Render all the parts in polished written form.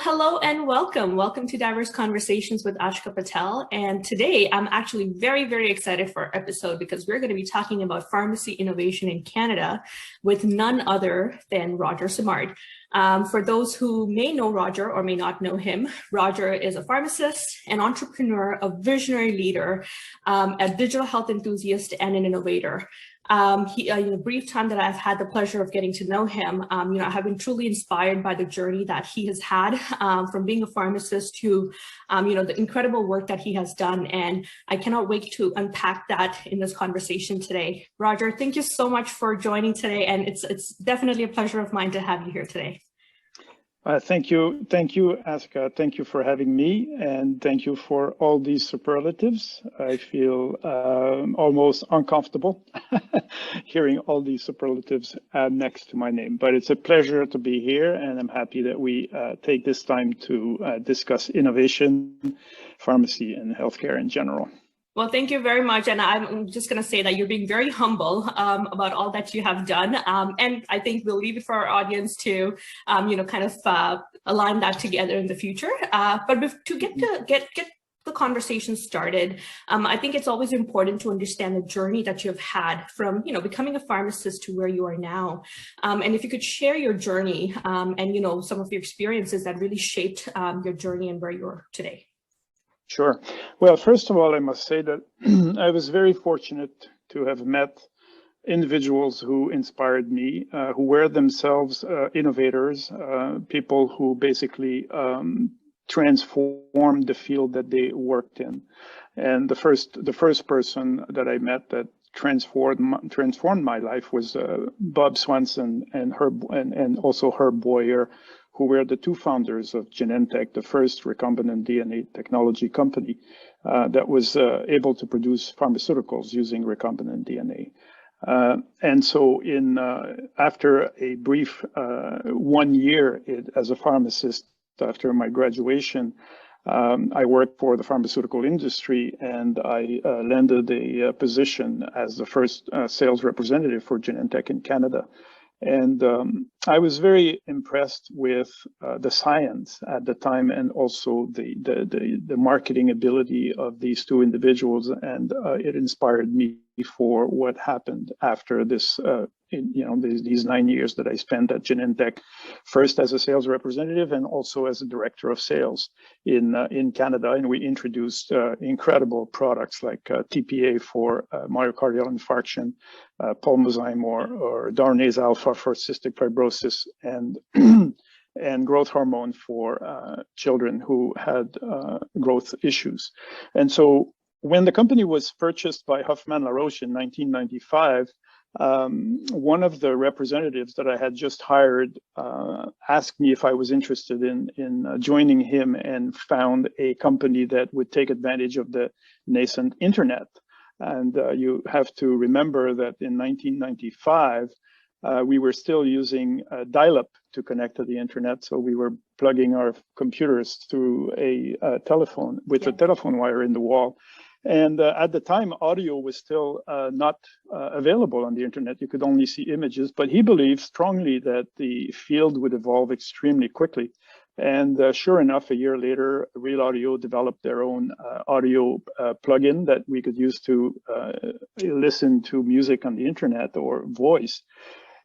Hello and welcome. Welcome to Diverse Conversations with Ashka Patel. And today I'm actually very, very excited for our episode because we're going to be talking about pharmacy innovation in Canada with none other than Roger Simard. For those who may know Roger or may not know him, Roger is a pharmacist, an entrepreneur, a visionary leader, a digital health enthusiast, and an innovator. In the brief time that I've had the pleasure of getting to know him, I have been truly inspired by the journey that he has had from being a pharmacist to, the incredible work that he has done. And I cannot wait to unpack that in this conversation today. Roger, thank you so much for joining today. And it's definitely a pleasure of mine to have you here today. Thank you, Aska. Thank you for having me, and thank you for all these superlatives. I feel almost uncomfortable hearing all these superlatives next to my name, but it's a pleasure to be here, and I'm happy that we take this time to discuss innovation, pharmacy, and healthcare in general. Well, thank you very much. And I'm just going to say that you're being very humble about all that you have done. And I think we'll leave it for our audience to, align that together in the future. But to get the conversation started, I think it's always important to understand the journey that you've had from, becoming a pharmacist to where you are now. And if you could share your journey and, some of your experiences that really shaped your journey and where you are today. Sure. Well, first of all, I must say that I was very fortunate to have met individuals who inspired me, who were themselves innovators, people who basically transformed the field that they worked in. And the first person that I met that transformed my life was Bob Swanson and also Herb Boyer, who were the two founders of Genentech, the first recombinant DNA technology company that was able to produce pharmaceuticals using recombinant DNA. And so after a brief 1 year as a pharmacist after my graduation, I worked for the pharmaceutical industry, and I landed a position as the first sales representative for Genentech in Canada. And I was very impressed with the science at the time, and also the marketing ability of these two individuals, and it inspired me for what happened after this. These 9 years that I spent at Genentech, first as a sales representative and also as a director of sales in Canada, and we introduced incredible products like TPA for myocardial infarction, Pulmozyme or Darnase Alpha for cystic fibrosis, and and growth hormone for children who had growth issues. And so when the company was purchased by Huffman LaRoche in 1995, one of the representatives that I had just hired asked me if I was interested in joining him, and found a company that would take advantage of the nascent internet. And you have to remember that in 1995, we were still using dial-up to connect to the internet. So we were plugging our computers through a telephone with a telephone wire in the wall. And at the time, audio was still not available on the internet. You could only see images, but he believed strongly that the field would evolve extremely quickly. And sure enough, a year later, Real Audio developed their own audio plugin that we could use to listen to music on the internet or voice.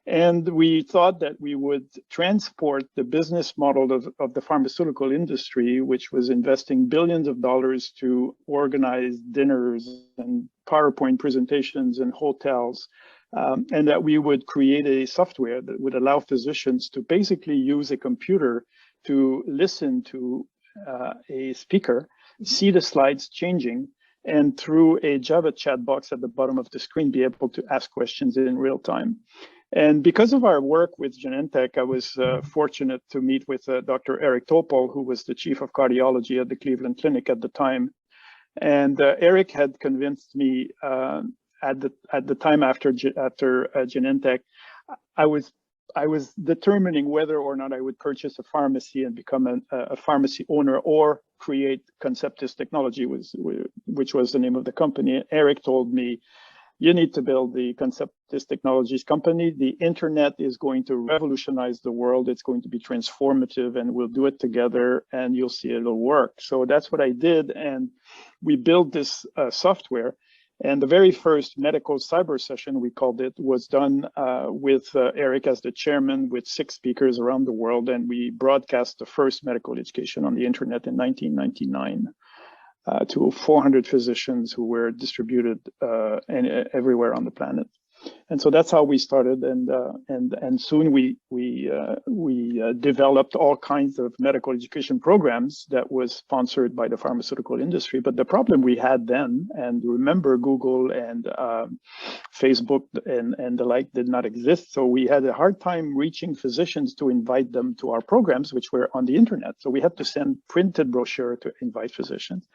And we thought that we would transport the business model of the pharmaceutical industry, which was investing billions of dollars to organize dinners and PowerPoint presentations in hotels, and that we would create a software that would allow physicians to basically use a computer to listen to a speaker, see the slides changing, and through a Java chat box at the bottom of the screen, be able to ask questions in real time. And because of our work with Genentech, I was fortunate to meet with Dr. Eric Topol, who was the chief of cardiology at the Cleveland Clinic at the time. And Eric had convinced me at the time after Genentech, I was determining whether or not I would purchase a pharmacy and become a pharmacy owner, or create Conceptus Technology, which was the name of the company. Eric told me, you need to build the Conceptis Technologies company. The internet is going to revolutionize the world. It's going to be transformative, and we'll do it together, and you'll see it'll work. So that's what I did, and we built this software. And the very first medical cyber session, we called it, was done with Eric as the chairman, with 6 speakers around the world, and we broadcast the first medical education on the internet in 1999. To 400 physicians who were distributed everywhere on the planet. And so that's how we started, and soon we developed all kinds of medical education programs that was sponsored by the pharmaceutical industry. But the problem we had then, and remember, Google and Facebook and the like did not exist, so we had a hard time reaching physicians to invite them to our programs, which were on the internet. So we had to send printed brochure to invite physicians,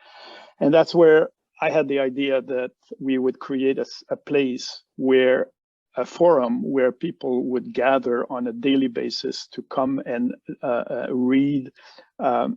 and that's where I had the idea that we would create a place where a forum where people would gather on a daily basis to come and read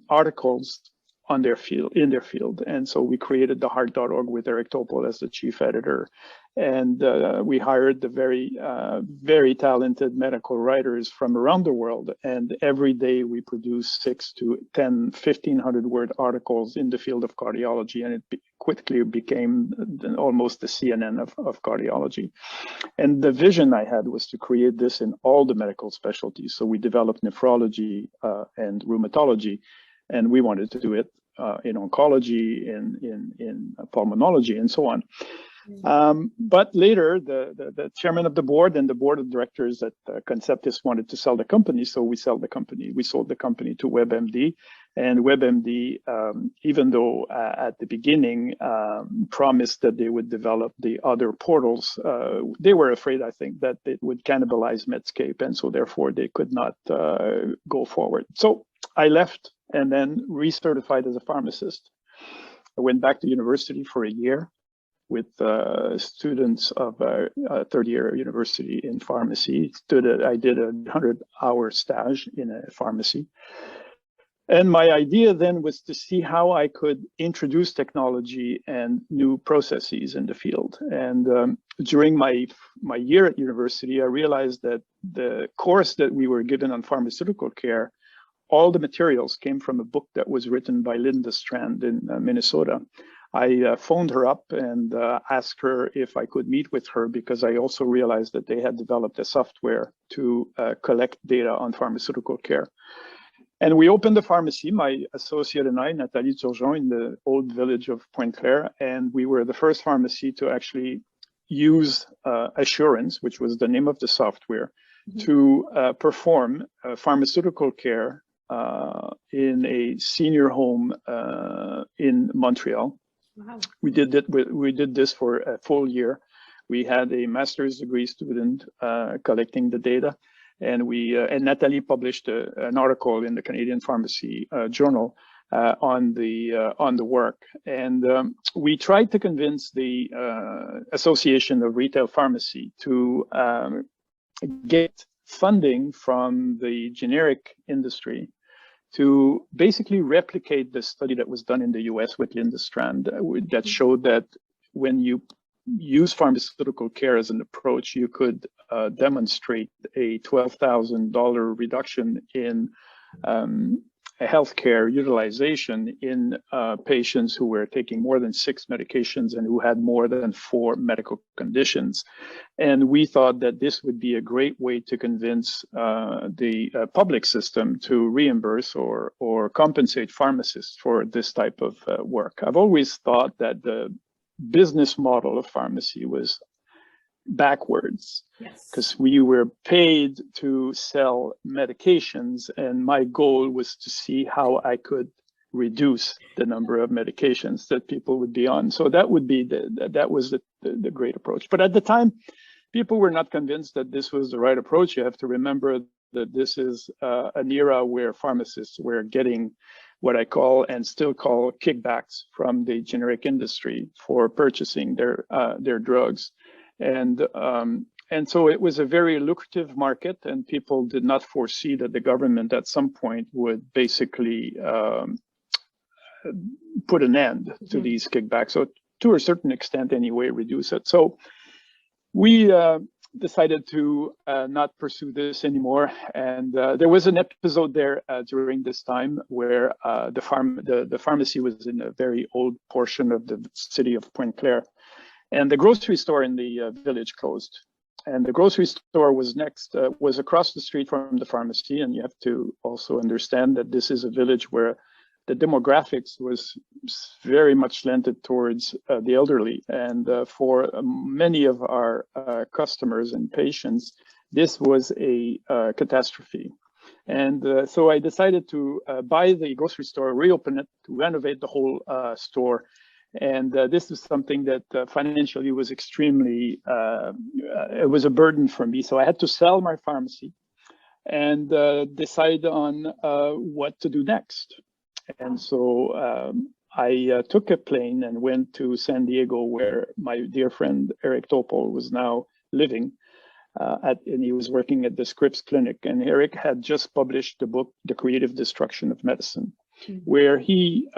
articles on their field, in their field. And so we created theheart.org with Eric Topol as the chief editor. And we hired the very talented medical writers from around the world. And every day we produce 6 to 10, 1,500 word articles in the field of cardiology. And it quickly became almost the CNN of cardiology. And the vision I had was to create this in all the medical specialties. So we developed nephrology and rheumatology. And we wanted to do it in oncology, in pulmonology, and so on. But later, the chairman of the board and the board of directors at Conceptis wanted to sell the company, so we sold the company. We sold the company to WebMD, and WebMD, even though at the beginning promised that they would develop the other portals, they were afraid, I think, that it would cannibalize Medscape, and so therefore they could not go forward. So I left and then recertified as a pharmacist. I went back to university for a year with students of a third-year university in pharmacy. I did a 100-hour stage in a pharmacy. And my idea then was to see how I could introduce technology and new processes in the field. And during my year at university, I realized that the course that we were given on pharmaceutical care, all the materials came from a book that was written by Linda Strand in Minnesota. I phoned her up and asked her if I could meet with her, because I also realized that they had developed a software to collect data on pharmaceutical care. And we opened a pharmacy, my associate and I, Nathalie Turgeon, in the old village of Pointe-Claire. And we were the first pharmacy to actually use Assurance, which was the name of the software, to perform pharmaceutical care in a senior home in Montreal. Wow. We did this for a full year. We had a master's degree student collecting the data, and and Nathalie published an article in the Canadian Pharmacy Journal on the work. And we tried to convince the Association of Retail Pharmacy to get funding from the generic industry to basically replicate the study that was done in the US with Linda Strand that showed that when you use pharmaceutical care as an approach, you could demonstrate a $12,000 reduction in healthcare utilization in patients who were taking more than 6 medications and who had more than 4 medical conditions. And we thought that this would be a great way to convince the public system to reimburse or compensate pharmacists for this type of work. I've always thought that the business model of pharmacy was backwards, because we were paid to sell medications, and my goal was to see how I could reduce the number of medications that people would be on. So that would be that was the great approach. But at the time, people were not convinced that this was the right approach. You have to remember that this is an era where pharmacists were getting what I call and still call kickbacks from the generic industry for purchasing their drugs. And so it was a very lucrative market, and people did not foresee that the government at some point would basically put an end to these kickbacks. So to a certain extent anyway, reduce it. So we decided to not pursue this anymore. And there was an episode there during this time where the pharmacy was in a very old portion of the city of Pointe Claire, and the grocery store in the village closed. And the grocery store was was across the street from the pharmacy. And you have to also understand that this is a village where the demographics was very much lented towards the elderly. And for many of our customers and patients, this was a catastrophe. And so I decided to buy the grocery store, reopen it, to renovate the whole store. And this is something that financially was extremely, it was a burden for me. So I had to sell my pharmacy and decide on what to do next. And so I took a plane and went to San Diego, where my dear friend Eric Topol was now living, and he was working at the Scripps Clinic. And Eric had just published the book, The Creative Destruction of Medicine, where he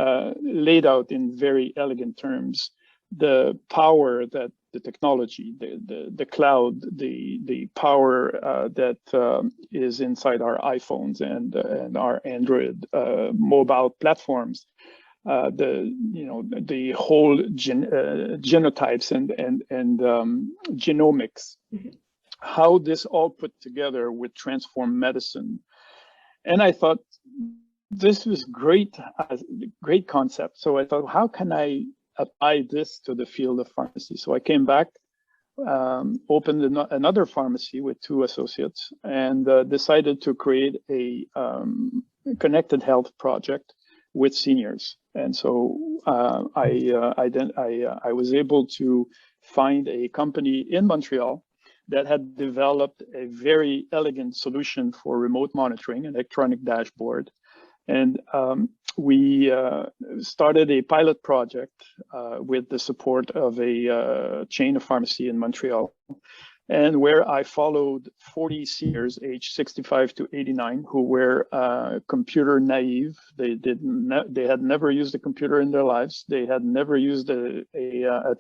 laid out in very elegant terms the power that the technology, the cloud, the power that is inside our iPhones and our Android mobile platforms, the whole genotypes and genomics, how this all put together would transform medicine. And I thought this was great concept. So I thought, how can I apply this to the field of pharmacy? So I came back, opened another pharmacy with 2 associates, and decided to create a connected health project with seniors. And so I was able to find a company in Montreal that had developed a very elegant solution for remote monitoring, an electronic dashboard. And we started a pilot project with the support of a chain of pharmacy in Montreal, and where I followed 40 seniors aged 65 to 89 who were computer naive. They had never used a computer in their lives. They had never used a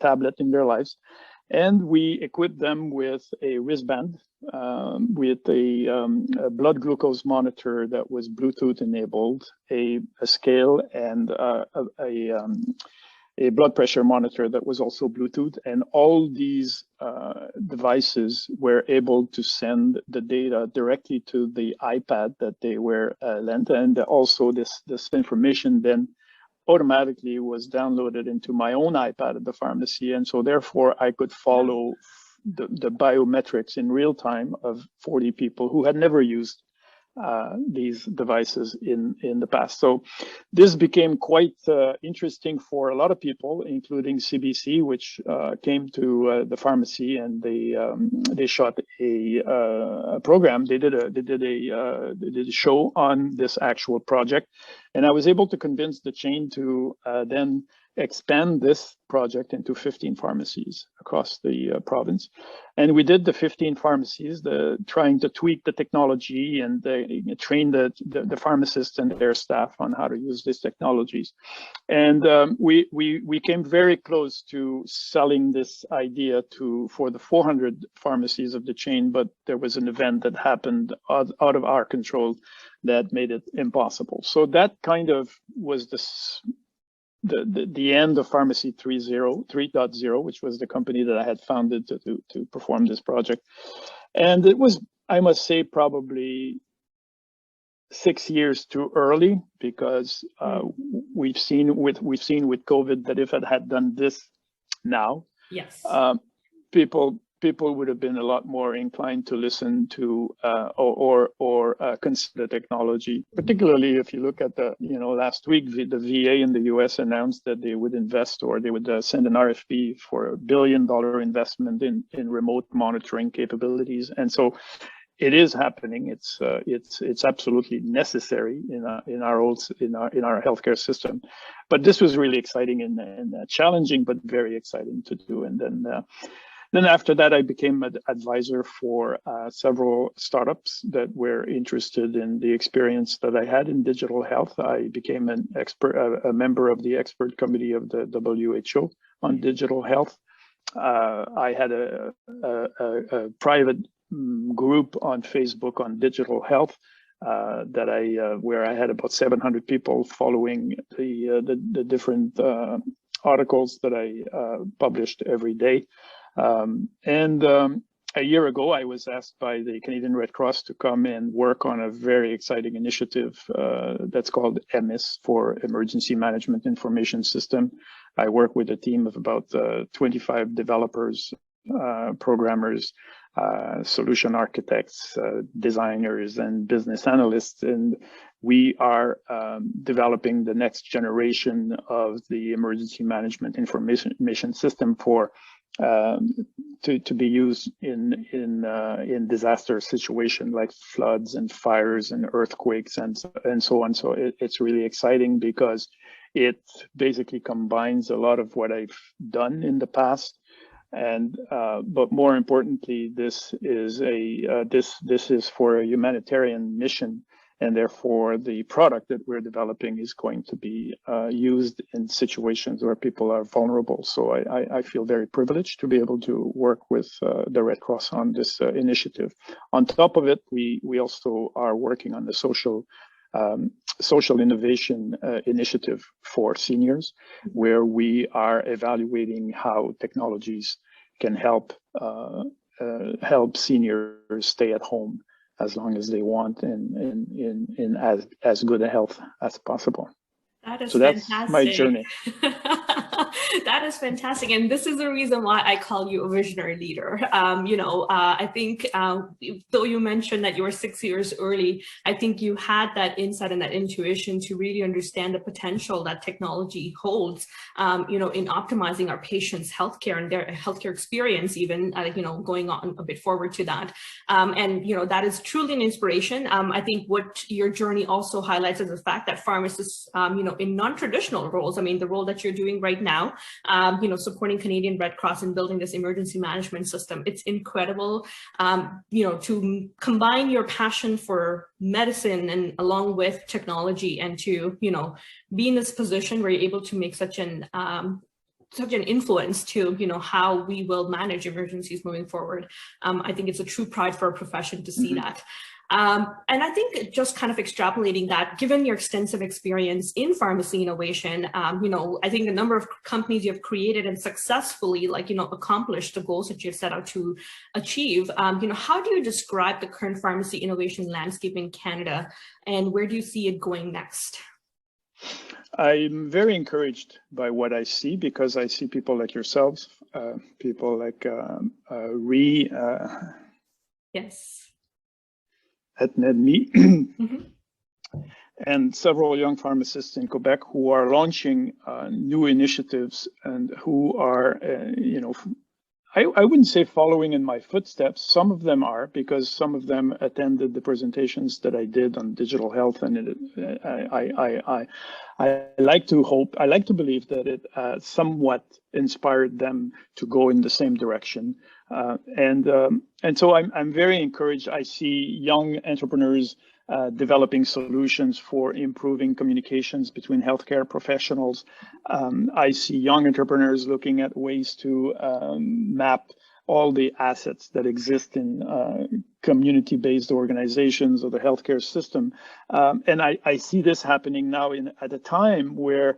tablet in their lives. And we equipped them with a wristband, with a blood glucose monitor that was Bluetooth enabled, a scale, and a blood pressure monitor that was also Bluetooth. And all these devices were able to send the data directly to the iPad that they were lent. And also this information then automatically was downloaded into my own iPad at the pharmacy. And so therefore I could follow the biometrics in real time of 40 people who had never used these devices in the past. So this became quite interesting for a lot of people, including CBC, which came to the pharmacy, and they shot a program. They did a show on this actual project, and I was able to convince the chain to then expand this project into 15 pharmacies across the province. And we did the 15 pharmacies, trying to tweak the technology and train the pharmacists and their staff on how to use these technologies. And we came very close to selling this idea for the 400 pharmacies of the chain, but there was an event that happened out of our control that made it impossible. So that kind of was the end of Pharmacy 3.0, which was the company that I had founded to perform this project. And it was, I must say, probably 6 years too early, because we've seen with COVID that if it had done this now, yes, people would have been a lot more inclined to listen to or consider technology. Particularly if you look at last week, the VA in the US announced that they would invest, or they would send an RFP for $1 billion investment in remote monitoring capabilities. And so it is happening. It's absolutely necessary in our healthcare system. But this was really exciting and challenging, but very exciting to do. And then after that, I became an advisor for several startups that were interested in the experience that I had in digital health. I became a member of the expert committee of the WHO on digital health. I had a private group on Facebook on digital health where I had about 700 people following the different articles that I published every day. A year ago, I was asked by the Canadian Red Cross to come and work on a very exciting initiative that's called EMIS, for Emergency Management Information System. I work with a team of about 25 developers, programmers, solution architects, designers, and business analysts, and we are developing the next generation of the emergency management information system for to be used in disaster situation like floods and fires and earthquakes and so on. So it's really exciting because it basically combines a lot of what I've done in the past. And but more importantly, this is for a humanitarian mission, and therefore the product that we're developing is going to be used in situations where people are vulnerable. So I feel very privileged to be able to work with the Red Cross on this initiative. On top of it, we also are working on the social innovation initiative for seniors, where we are evaluating how technologies can help seniors stay at home as long as they want in as good a health as possible. That is so fantastic. That's my journey. That is fantastic. And this is the reason why I call you a visionary leader. I think though you mentioned that you were 6 years early, I think you had that insight and that intuition to really understand the potential that technology holds, in optimizing our patients' healthcare and their healthcare experience, even, going on a bit forward to that. That is truly an inspiration. I think what your journey also highlights is the fact that pharmacists, in non-traditional roles, the role that you're doing right now, supporting Canadian Red Cross and building this emergency management system. It's incredible, to combine your passion for medicine and along with technology, and to, be in this position where you're able to make such an influence to, how we will manage emergencies moving forward. I think it's a true pride for our profession to see that. And I think just kind of extrapolating that, given your extensive experience in pharmacy innovation, I think the number of companies you've created and successfully, accomplished the goals that you've set out to achieve, how do you describe the current pharmacy innovation landscape in Canada, and where do you see it going next? I'm very encouraged by what I see, because I see people like yourselves, people like Yes. At NedMe, and several young pharmacists in Quebec who are launching new initiatives, and who are, I wouldn't say following in my footsteps. Some of them are, because some of them attended the presentations that I did on digital health, and I like to believe that it somewhat inspired them to go in the same direction. And so I'm very encouraged. I see young entrepreneurs developing solutions for improving communications between healthcare professionals. I see young entrepreneurs looking at ways to map all the assets that exist in community-based organizations or the healthcare system. And I see this happening now at a time where,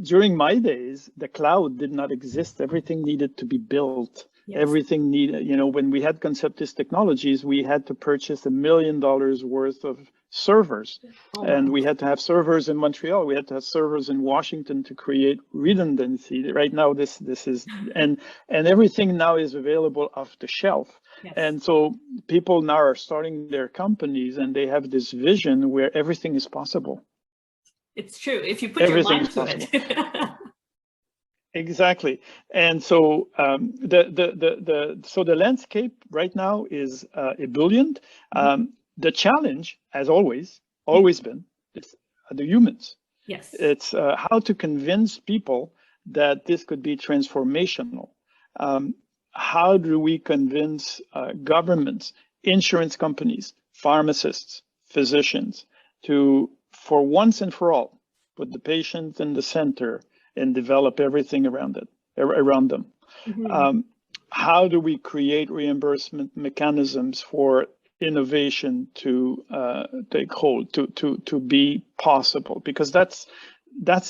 during my days, the cloud did not exist. Everything needed to be built. Yes. Everything needed, when we had Conceptus Technologies, we had to purchase $1 million worth of servers. Oh, and we had to have servers in Montreal. We had to have servers in Washington to create redundancy. Right now, this is, and everything now is available off the shelf. Yes. And so people now are starting their companies, and they have this vision where everything is possible. It's true, if you put your mind to it. Exactly. And so the landscape right now is ebullient. The challenge, as always been, is the humans. Yes. It's how to convince people that this could be transformational. How do we convince governments, insurance companies, pharmacists, physicians to, for once and for all, put the patient in the center and develop everything around them? Mm-hmm. How do we create reimbursement mechanisms for innovation to take hold, to be possible? Because that's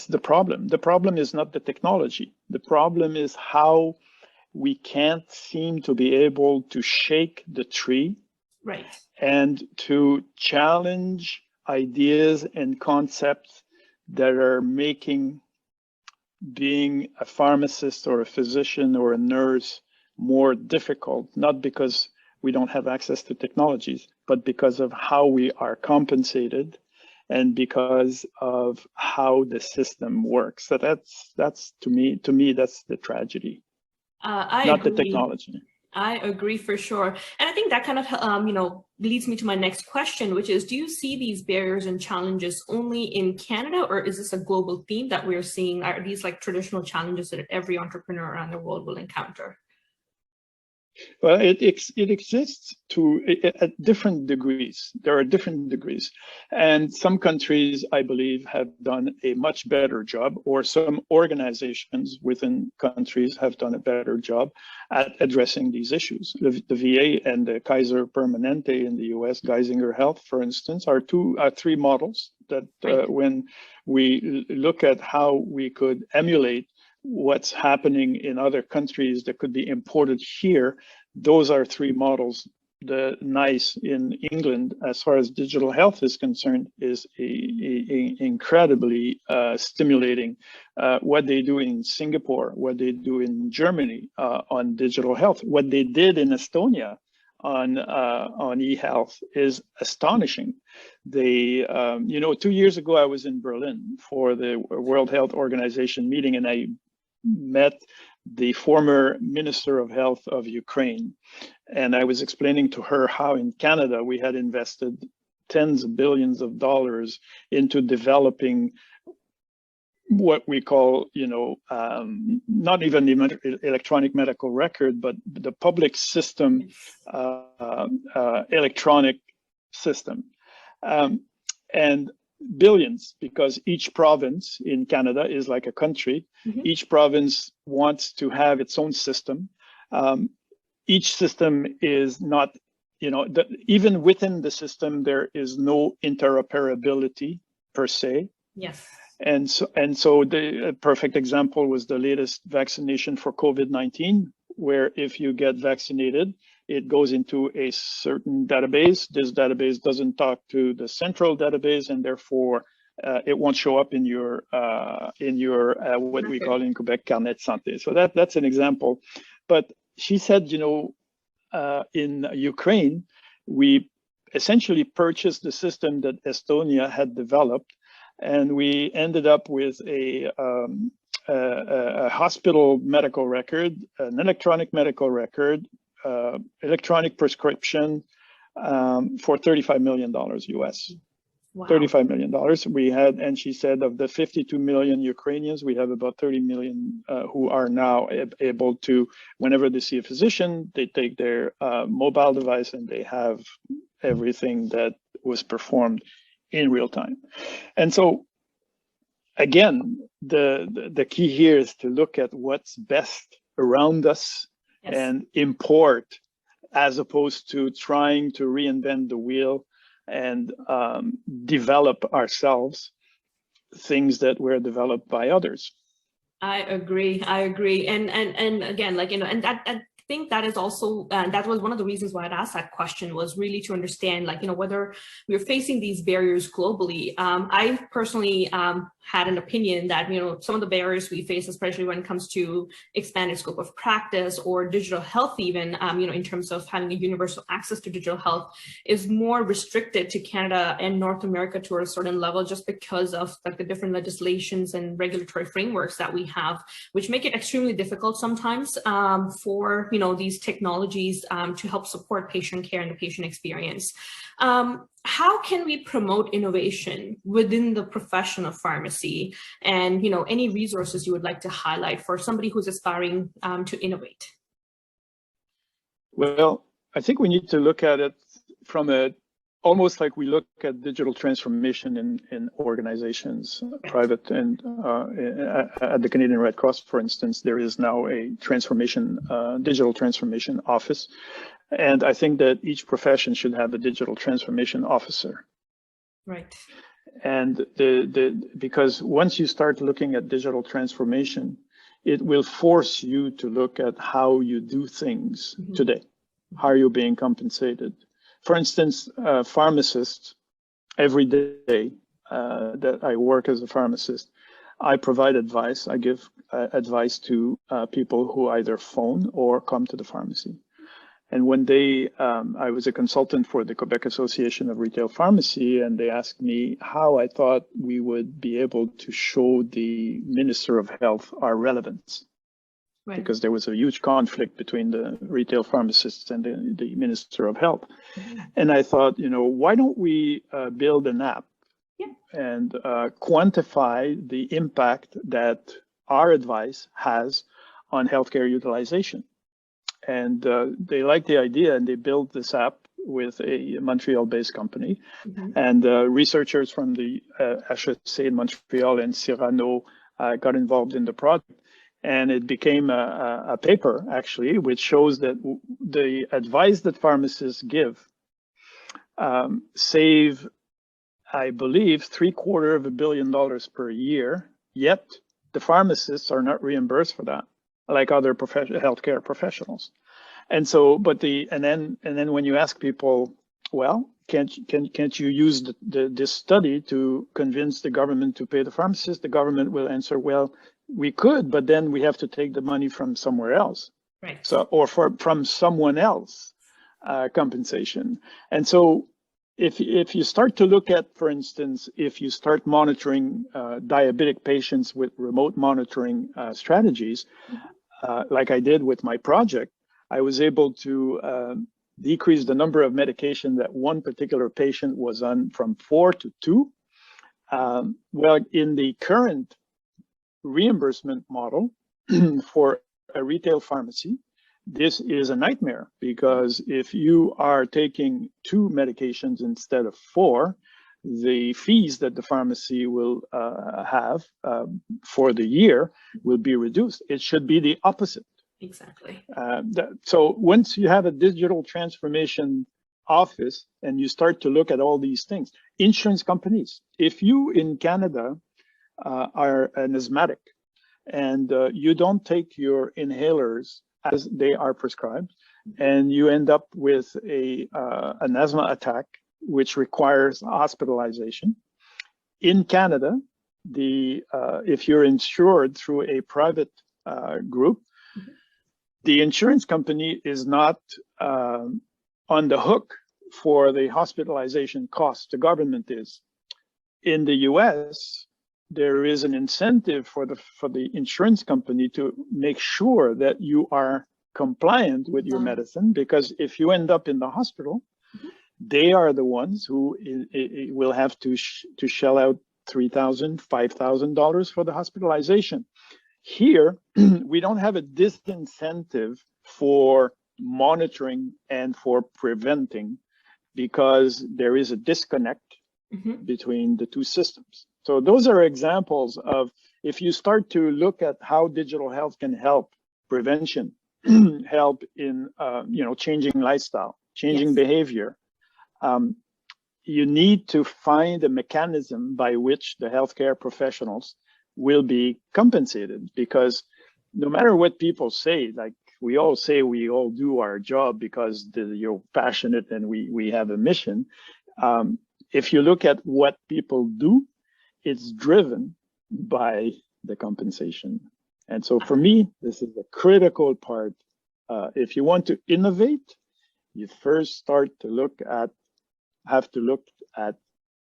the problem. The problem is not the technology. The problem is how we can't seem to be able to shake the tree, Right, and to challenge ideas and concepts that are making being a pharmacist or a physician or a nurse more difficult, not because we don't have access to technologies, but because of how we are compensated and because of how the system works. So that's to me that's the tragedy, I not the agree. technology. I agree for sure. And I think that kind of, leads me to my next question, which is, do you see these barriers and challenges only in Canada, or is this a global theme that we're seeing? Are these like traditional challenges that every entrepreneur around the world will encounter? Well, it exists at different degrees. There are different degrees. And some countries, I believe, have done a much better job, or some organizations within countries have done a better job at addressing these issues. The VA and the Kaiser Permanente in the US, Geisinger Health, for instance, are three models that when we look at how we could emulate what's happening in other countries that could be imported here, those are three models. The NICE in England, as far as digital health is concerned, is incredibly stimulating. What they do in Singapore, what they do in Germany on digital health, what they did in Estonia on e-health is astonishing. They, 2 years ago, I was in Berlin for the World Health Organization meeting, and I met the former Minister of Health of Ukraine. And I was explaining to her how in Canada we had invested tens of billions of dollars into developing what we call, not even the electronic medical record, but the public system, electronic system. And billions, because each province in Canada is like a country. Mm-hmm. Each province wants to have its own system. Each system is not, even within the system, there is no interoperability per se. Yes. And so the perfect example was the latest vaccination for COVID-19, where if you get vaccinated, it goes into a certain database. This database doesn't talk to the central database, and therefore it won't show up in your what we call in Quebec Carnet de Santé. So that's an example. But she said, in Ukraine, we essentially purchased the system that Estonia had developed, and we ended up with a hospital medical record, an electronic medical record, electronic prescription for $35 million US. Wow. $35 million we had, and she said of the 52 million Ukrainians, we have about 30 million who are now able to, whenever they see a physician, they take their mobile device and they have everything that was performed in real time. And so, again, the key here is to look at what's best around us. Yes. And import, as opposed to trying to reinvent the wheel and develop ourselves things that were developed by others. I agree. And again, and that I think that is also, that was one of the reasons why I'd asked that question, was really to understand, whether we're facing these barriers globally. I personally had an opinion that, some of the barriers we face, especially when it comes to expanded scope of practice or digital health, even, in terms of having a universal access to digital health, is more restricted to Canada and North America to a certain level, just because of the different legislations and regulatory frameworks that we have, which make it extremely difficult sometimes for, these technologies to help support patient care and the patient experience. How can we promote innovation within the profession of pharmacy? And, any resources you would like to highlight for somebody who's aspiring to innovate? Well, I think we need to look at it from a almost like we look at digital transformation in organizations, private and at the Canadian Red Cross, for instance, there is now a digital transformation office. And I think that each profession should have a digital transformation officer. Right. And because once you start looking at digital transformation, it will force you to look at how you do things today. How are you being compensated? For instance, pharmacists, every day that I work as a pharmacist, I provide advice. I give advice to people who either phone or come to the pharmacy. And when I was a consultant for the Quebec Association of Retail Pharmacy, and they asked me how I thought we would be able to show the Minister of Health our relevance. Right. Because there was a huge conflict between the retail pharmacists and the Minister of Health. And I thought, why don't we build an app and quantify the impact that our advice has on healthcare utilization? And they liked the idea, and they built this app with a Montreal-based company. And researchers from the HEC in Montreal and Cyrano got involved in the project. And it became a paper, actually, which shows that the advice that pharmacists give save, I believe, $750 million per year, yet the pharmacists are not reimbursed for that, like other healthcare professionals. And so, and then when you ask people, well, can't you use this study to convince the government to pay the pharmacist? The government will answer, well, we could, but then we have to take the money from somewhere else. Right. So, or from someone else compensation. And so if you start to look at, for instance, if you start monitoring diabetic patients with remote monitoring strategies, like I did with my project, I was able to decrease the number of medication that one particular patient was on from 4 to 2. Well, in the current reimbursement model for a retail pharmacy, this is a nightmare, because if you are taking 2 medications instead of 4, the fees that the pharmacy will have for the year will be reduced. It should be the opposite. Exactly. So once you have a digital transformation office and you start to look at all these things, insurance companies, if you in Canada are an asthmatic and you don't take your inhalers as they are prescribed, and you end up with an asthma attack, which requires hospitalization. In Canada, if you're insured through a private group, the insurance company is not on the hook for the hospitalization costs. The government is. In the US, there is an incentive for the insurance company to make sure that you are compliant with your medicine, because if you end up in the hospital, they are the ones who will have to shell out $3,000, $5,000 for the hospitalization. Here, we don't have a disincentive for monitoring and for preventing, because there is a disconnect between the two systems. So those are examples of, if you start to look at how digital health can help prevention, help in changing lifestyle, changing behavior, you need to find a mechanism by which the healthcare professionals will be compensated, because no matter what people say, like we all say we all do our job because you're passionate and we have a mission. If you look at what people do, it's driven by the compensation. And so for me, this is a critical part. If you want to innovate, you first have to look at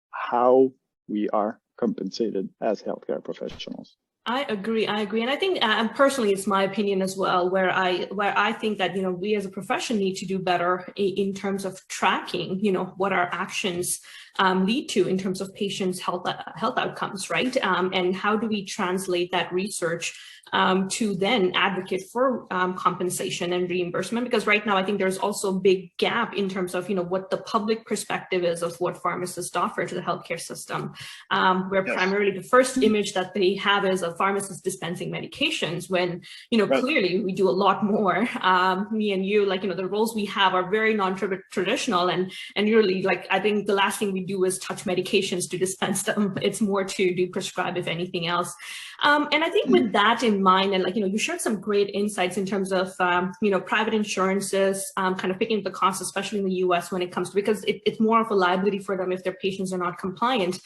how we are compensated as healthcare professionals. I agree. And I think, and personally, it's my opinion as well, where I think that, we as a profession need to do better in terms of tracking, what our actions lead to in terms of patients' health outcomes, right? And how do we translate that research to then advocate for compensation and reimbursement, because right now I think there's also a big gap in terms of, what the public perspective is of what pharmacists offer to the healthcare system, where Yes. primarily the first image that they have is a pharmacist dispensing medications, when, Right. clearly we do a lot more. Me and you, the roles we have are very non-traditional, and really, I think the last thing we do is touch medications to dispense them. It's more to do prescribe, if anything else. And I think with that in mind, and you shared some great insights in terms of private insurances, kind of picking up the costs, especially in the US when it comes to, because it's more of a liability for them if their patients are not compliant.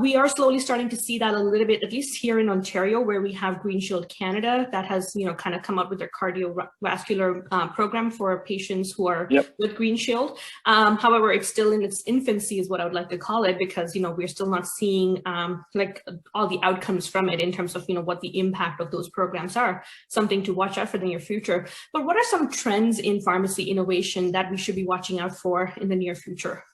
We are slowly starting to see that a little bit, at least here in Ontario, where we have Green Shield Canada that has, kind of come up with their cardiovascular program for patients who are with Green Shield. However, it's still in its infancy is what I would like to call it, because, we're still not seeing all the outcomes from it in terms of, what the impact of those programs are, something to watch out for in the near future. But what are some trends in pharmacy innovation that we should be watching out for in the near future?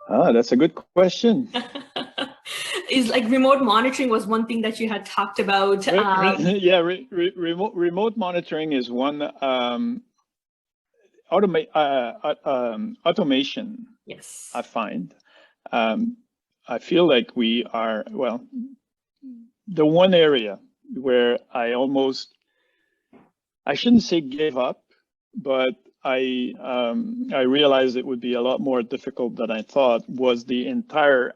That's a good question. Is remote monitoring was one thing that you had talked about. Yeah, remote monitoring is one. Automation. Yes. I find. I feel like we are, well, the one area where I shouldn't say gave up, but I realized it would be a lot more difficult than I thought, was the entire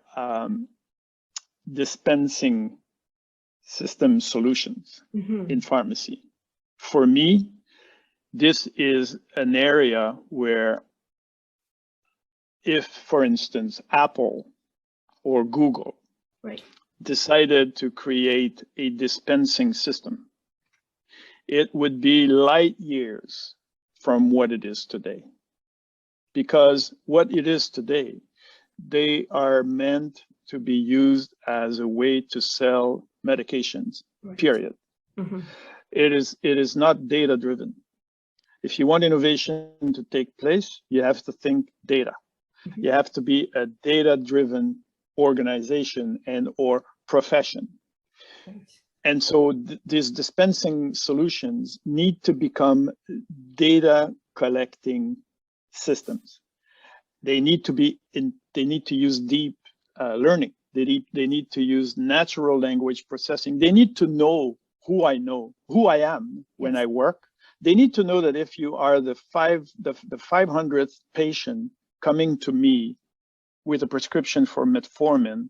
dispensing system solutions in pharmacy. For me, this is an area where if, for instance, Apple or Google decided to create a dispensing system, it would be light years from what it is today. Because what it is today, they are meant to be used as a way to sell medications, period. It is not data driven. If you want innovation to take place, you have to think data. You have to be a data driven organization and or profession. And so these dispensing solutions need to become data collecting systems. They need to use deep learning. They need to use natural language processing. They need to know who I am when I work. They need to know that if you are the 500th patient coming to me with a prescription for metformin,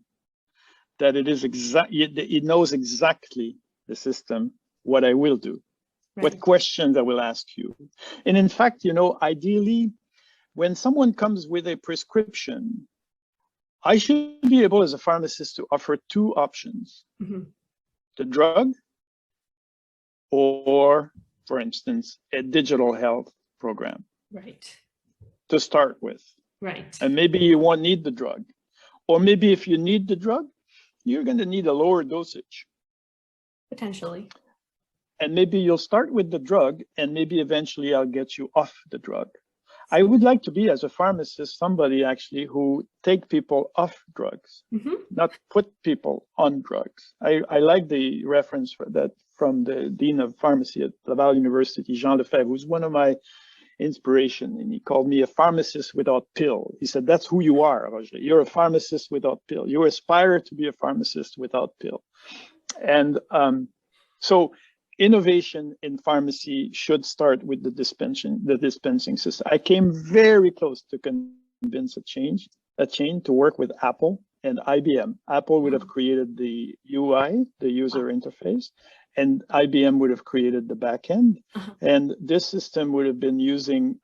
that it knows exactly the system what I will do, what questions I will ask you. And in fact, ideally, when someone comes with a prescription, I should be able as a pharmacist to offer two options, the drug or, for instance, a digital health program to start with. And maybe you won't need the drug. Or maybe if you need the drug, you're going to need a lower dosage. Potentially. And maybe you'll start with the drug, and maybe eventually I'll get you off the drug. I would like to be, as a pharmacist, somebody actually who take people off drugs, not put people on drugs. I like the reference for that from the Dean of Pharmacy at Laval University, Jean Lefebvre, who's one of my inspiration, and he called me a pharmacist without pill. He said, that's who you are, Roger. You're a pharmacist without pill. You aspire to be a pharmacist without pill. And so innovation in pharmacy should start with the dispensing system. I came very close to convince a chain to work with Apple and IBM. Apple would have created the UI, the user interface, and IBM would have created the backend. And this system would have been using,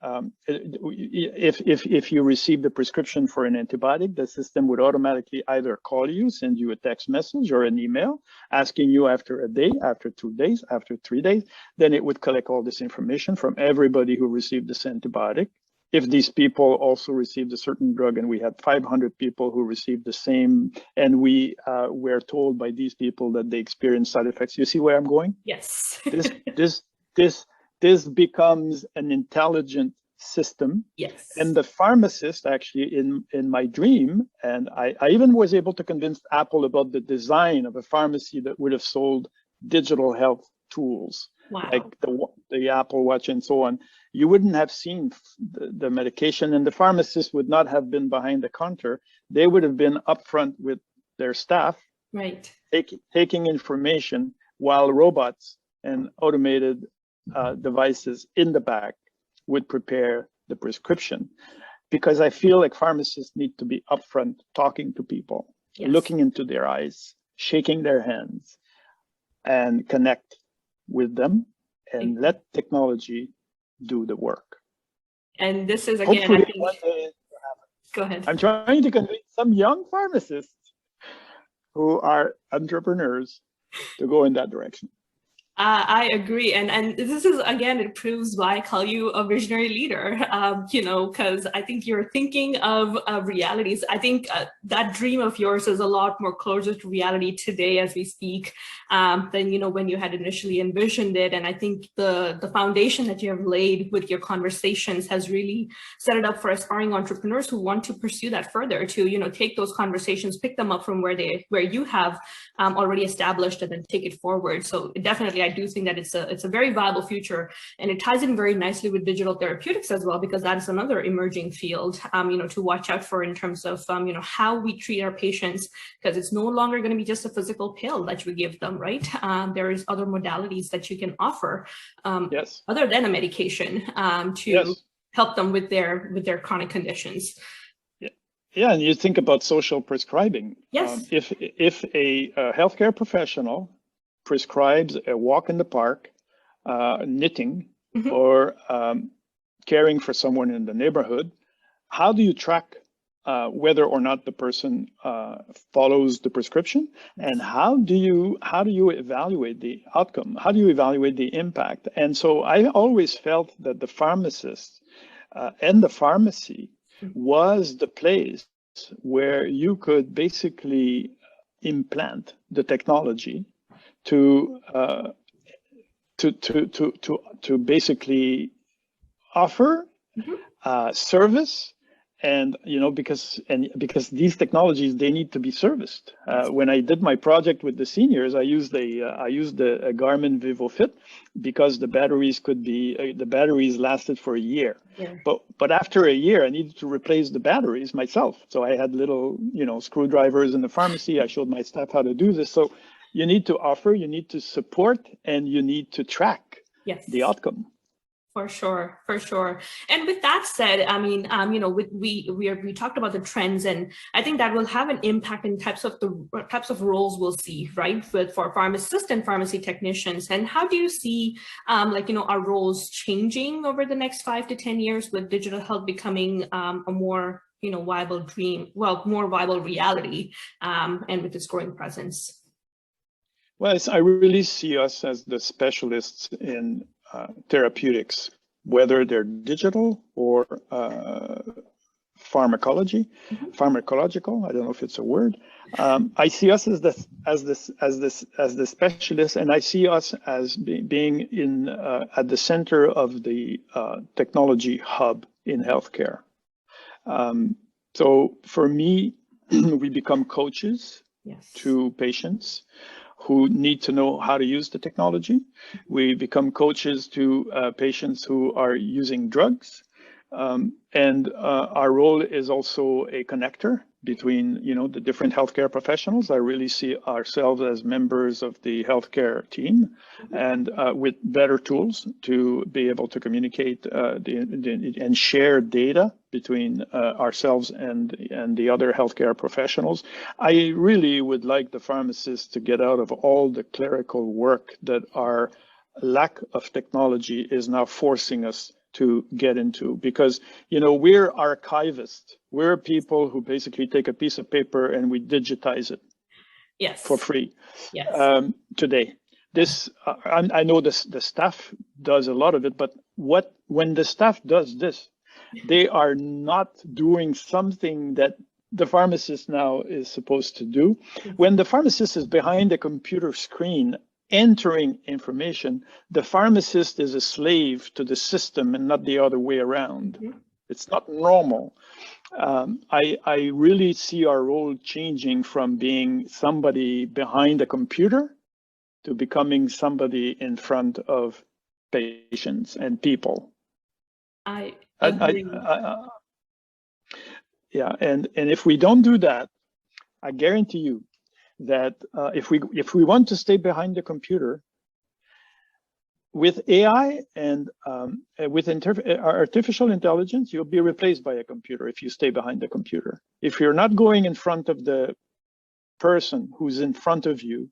if you received a prescription for an antibiotic, the system would automatically either call you, send you a text message or an email asking you after a day, after 2 days, after 3 days. Then it would collect all this information from everybody who received this antibiotic. If these people also received a certain drug, and we had 500 people who received the same, and we were told by these people that they experienced side effects. You see where I'm going? Yes. This becomes an intelligent system. Yes. And the pharmacist actually in my dream, and I even was able to convince Apple about the design of a pharmacy that would have sold digital health tools, Wow. like the Apple Watch and so on. You wouldn't have seen the medication, and the pharmacist would not have been behind the counter. They would have been upfront with their staff, right, taking information, while robots and automated devices in the back would prepare the prescription. Because I feel like pharmacists need to be upfront, talking to people, yes, looking into their eyes, shaking their hands, and connect with them, and let technology do the work. And this is, again, hopefully, I think, one day, go ahead. I'm trying to convince some young pharmacists who are entrepreneurs to go in that direction. I agree. And this is, again, it proves why I call you a visionary leader, you know, because I think you're thinking of realities. I think that dream of yours is a lot more closer to reality today as we speak than, you know, when you had initially envisioned it. And I think the foundation that you have laid with your conversations has really set it up for aspiring entrepreneurs who want to pursue that further, to, you know, take those conversations, pick them up from where you have already established, and then take it forward. So definitely, I do think that it's a very viable future, and it ties in very nicely with digital therapeutics as well, because that is another emerging field, you know, to watch out for in terms of, you know, how we treat our patients, because it's no longer going to be just a physical pill that you give them, right? There is other modalities that you can offer, yes, other than a medication, to yes, help them with their chronic conditions. Yeah, and you think about social prescribing. Yes. If a healthcare professional prescribes a walk in the park, knitting, Mm-hmm. or caring for someone in the neighborhood, how do you track whether or not the person follows the prescription? And how do you evaluate the outcome? How do you evaluate the impact? And so I always felt that the pharmacist and the pharmacy was the place where you could basically implant the technology to basically offer service, and you know, because these technologies, they need to be serviced. When I did my project with the seniors, I used a Garmin VivoFit because the batteries lasted for a year. Yeah. But after a year, I needed to replace the batteries myself. So I had little, you know, screwdrivers in the pharmacy. I showed my staff how to do this. So you need to offer, you need to support, and you need to track the outcome. For sure, for sure. And with that said, I mean, you know, we talked about the trends, and I think that will have an impact in types of roles we'll see, right? For pharmacists and pharmacy technicians. And how do you see, like, you know, our roles changing over the next 5 to 10 years, with digital health becoming a more, you know, viable more viable reality, and with its growing presence? Well, I really see us as the specialists in therapeutics, whether they're digital or pharmacological. I don't know if it's a word. I see us as the specialists, and I see us as being in at the center of the technology hub in healthcare. So for me, we become coaches to patients who need to know how to use the technology. We become coaches to patients who are using drugs. And our role is also a connector between, you know, the different healthcare professionals. I really see ourselves as members of the healthcare team, and with better tools to be able to communicate and share data between ourselves and the other healthcare professionals. I really would like the pharmacists to get out of all the clerical work that our lack of technology is now forcing us to get into, because, you know, we're archivists. We're people who basically take a piece of paper and we digitize it for free today. This I know the staff does a lot of it, but when the staff does this, they are not doing something that the pharmacist now is supposed to do. When the pharmacist is behind the computer screen, entering information, the pharmacist is a slave to the system and not the other way around. Mm-hmm. It's not normal. I really see our role changing from being somebody behind a computer to becoming somebody in front of patients and people. I agree. Yeah, and if we don't do that, I guarantee you that if we want to stay behind the computer, with AI and with artificial intelligence, you'll be replaced by a computer if you stay behind the computer. If you're not going in front of the person who's in front of you,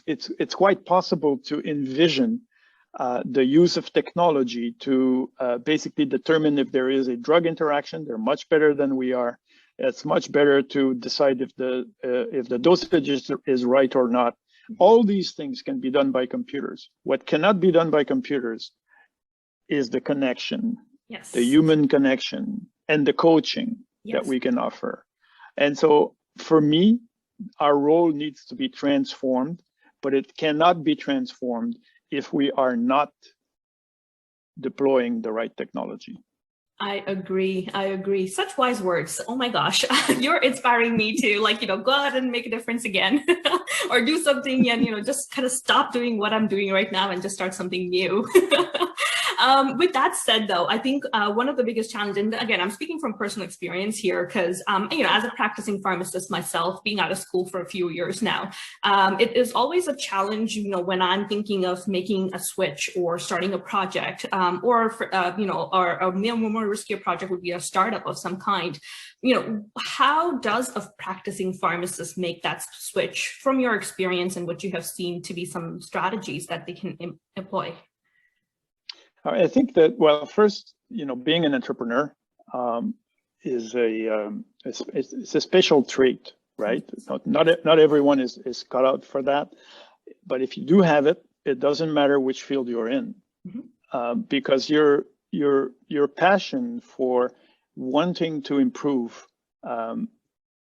it's quite possible to envision the use of technology to basically determine if there is a drug interaction. They're much better than we are. It's much better to decide if the dosage is right or not. All these things can be done by computers. What cannot be done by computers is the connection, yes, the human connection, and the coaching, yes, that we can offer. And so for me, our role needs to be transformed, but it cannot be transformed if we are not deploying the right technology. I agree. I agree. Such wise words. Oh my gosh. You're inspiring me to go out and make a difference again or do something and, just kind of stop doing what I'm doing right now and just start something new. With that said, though, I think one of the biggest challenges, and again, I'm speaking from personal experience here because, as a practicing pharmacist myself, being out of school for a few years now, it is always a challenge, when I'm thinking of making a switch or starting a project, or a more riskier project would be a startup of some kind. How does a practicing pharmacist make that switch from your experience and what you have seen to be some strategies that they can employ? I think that, well, first, being an entrepreneur is it's a special trait, right? Not everyone is cut out for that, but if you do have it, it doesn't matter which field you're in, mm-hmm. Because your passion for wanting to improve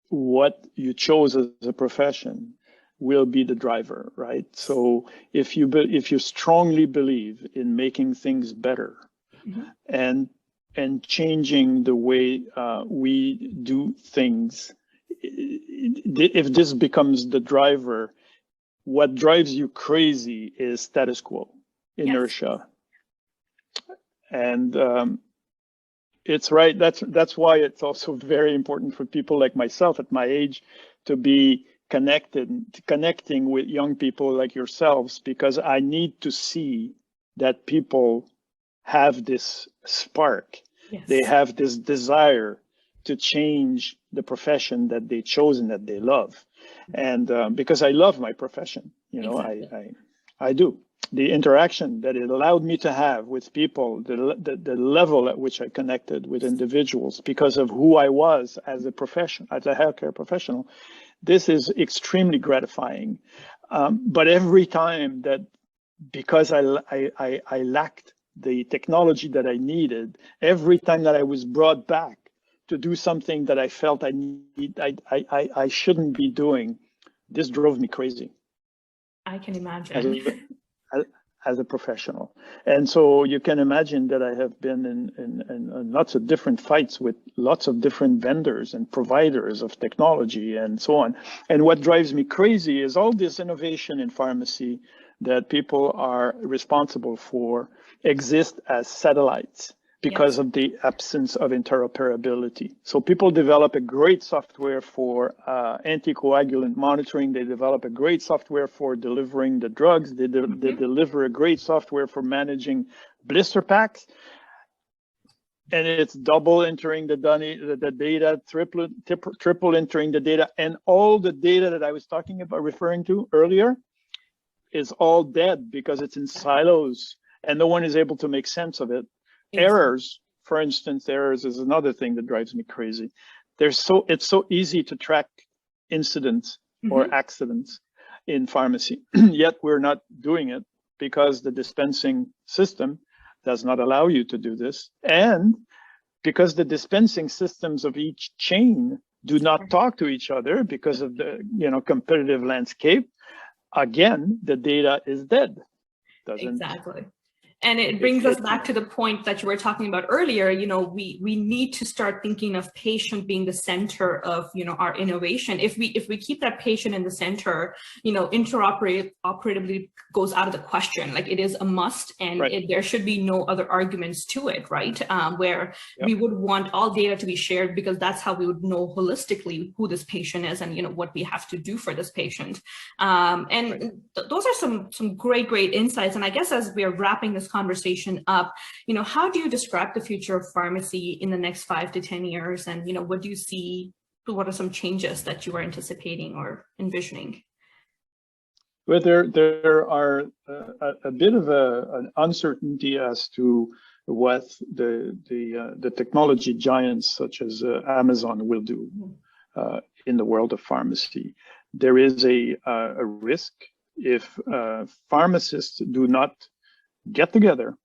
what you chose as a profession will be the driver, right? So if you strongly believe in making things better, mm-hmm. and changing the way we do things, if this becomes the driver, what drives you crazy is status quo, inertia. Yes. And it's right. That's why it's also very important for people like myself at my age to be connecting with young people like yourselves, because I need to see that people have this spark. Yes. They have this desire to change the profession that they chose and that they love. And because I love my profession, exactly. I do. The interaction that it allowed me to have with people, the level at which I connected with individuals because of who I was as a healthcare professional, this is extremely gratifying. But every time that, because I lacked the technology that I needed, every time that I was brought back to do something that I felt I shouldn't be doing, this drove me crazy. I can imagine. As a professional. And so you can imagine that I have been in lots of different fights with lots of different vendors and providers of technology and so on. And what drives me crazy is all this innovation in pharmacy that people are responsible for exist as satellites because yes. of the absence of interoperability. So people develop a great software for anticoagulant monitoring. They develop a great software for delivering the drugs. They deliver a great software for managing blister packs. And it's double entering the data, triple entering the data. And all the data that I was referring to earlier is all dead because it's in silos and no one is able to make sense of it. Errors, for instance, errors is another thing that drives me crazy. It's so easy to track incidents mm-hmm. or accidents in pharmacy, yet we're not doing it because the dispensing system does not allow you to do this, and because the dispensing systems of each chain do not talk to each other because of the competitive landscape, again, the data is dead. Exactly. And it brings us back to the point that you were talking about earlier. We need to start thinking of patient being the center of, our innovation. If we keep that patient in the center, interoperability goes out of the question. Like, it is a must, and right. there should be no other arguments to it, right? Where we would want all data to be shared, because that's how we would know holistically who this patient is and, what we have to do for this patient. Those are some great insights. And I guess as we are wrapping this conversation up, how do you describe the future of pharmacy in the next 5 to 10 years? And, what do you see, what are some changes that you are anticipating or envisioning? Well, there are a bit of an uncertainty as to what the technology giants such as Amazon will do in the world of pharmacy. There is a risk if pharmacists do not get together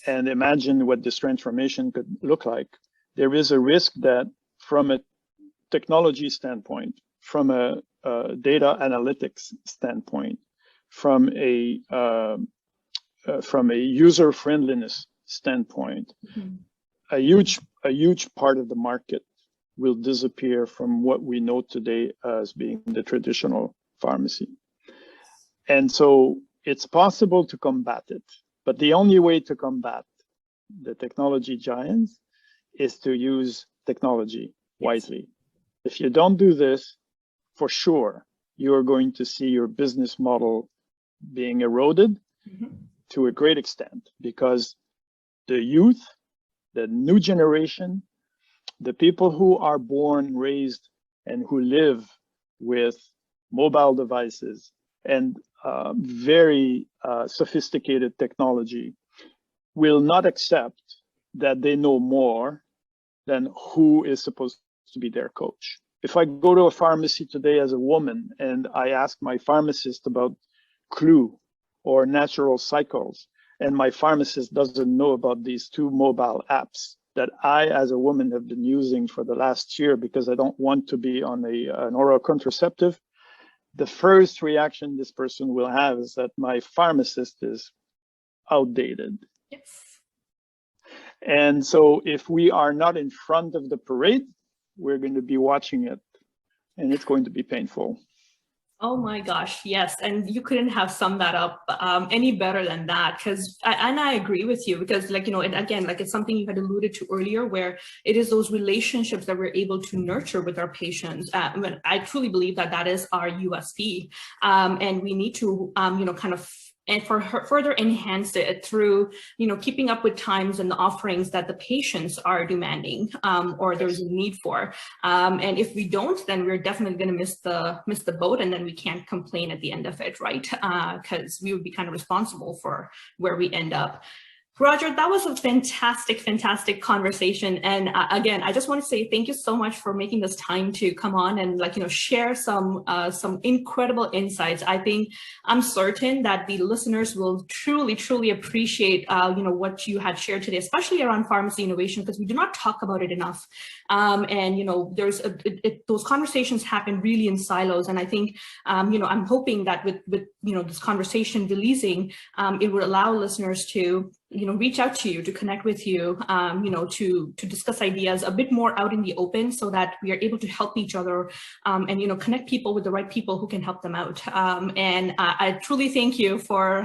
and imagine what this transformation could look like. There is a risk that from a technology standpoint, from a data analytics standpoint, from a user friendliness standpoint, a huge part of the market will disappear from what we know today as being the traditional pharmacy. And so it's possible to combat it, but the only way to combat the technology giants is to use technology wisely. If you don't do this, for sure, you are going to see your business model being eroded to a great extent, because the youth, the new generation, the people who are born, raised, and who live with mobile devices and very sophisticated technology will not accept that they know more than who is supposed to be their coach. If I go to a pharmacy today as a woman and I ask my pharmacist about Clue or natural cycles, and my pharmacist doesn't know about these two mobile apps that I, as a woman, have been using for the last year because I don't want to be on an oral contraceptive, the first reaction this person will have is that my pharmacist is outdated. Yes. And so if we are not in front of the parade, we're going to be watching it, and it's going to be painful. Oh my gosh, yes. And you couldn't have summed that up any better than that, because I agree with you, because it's something you had alluded to earlier, where it is those relationships that we're able to nurture with our patients. I truly believe that is our USP, and we need to further enhance it through, keeping up with times and the offerings that the patients are demanding, or there's a need for. And if we don't, then we're definitely going to miss the boat, and then we can't complain at the end of it, right? Because we would be kind of responsible for where we end up. Roger, that was a fantastic conversation. And again, I just want to say thank you so much for making this time to come on and share some incredible insights. I'm certain that the listeners will truly appreciate what you had shared today, especially around pharmacy innovation, because we do not talk about it enough. There's those conversations happen really in silos. And I think I'm hoping that with this conversation releasing, it would allow listeners to reach out to you, to connect with you, to discuss ideas a bit more out in the open, so that we are able to help each other and connect people with the right people who can help them out. And I truly thank you for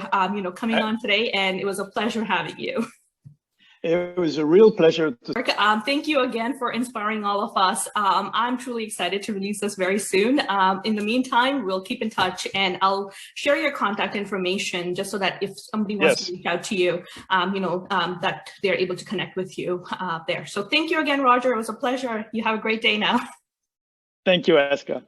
coming on today, and it was a pleasure having you. It was a real pleasure. Thank you again for inspiring all of us. I'm truly excited to release this very soon. In the meantime, we'll keep in touch, and I'll share your contact information just so that if somebody wants to reach out to you, that they're able to connect with you there. So thank you again, Roger. It was a pleasure. You have a great day now. Thank you, Aska.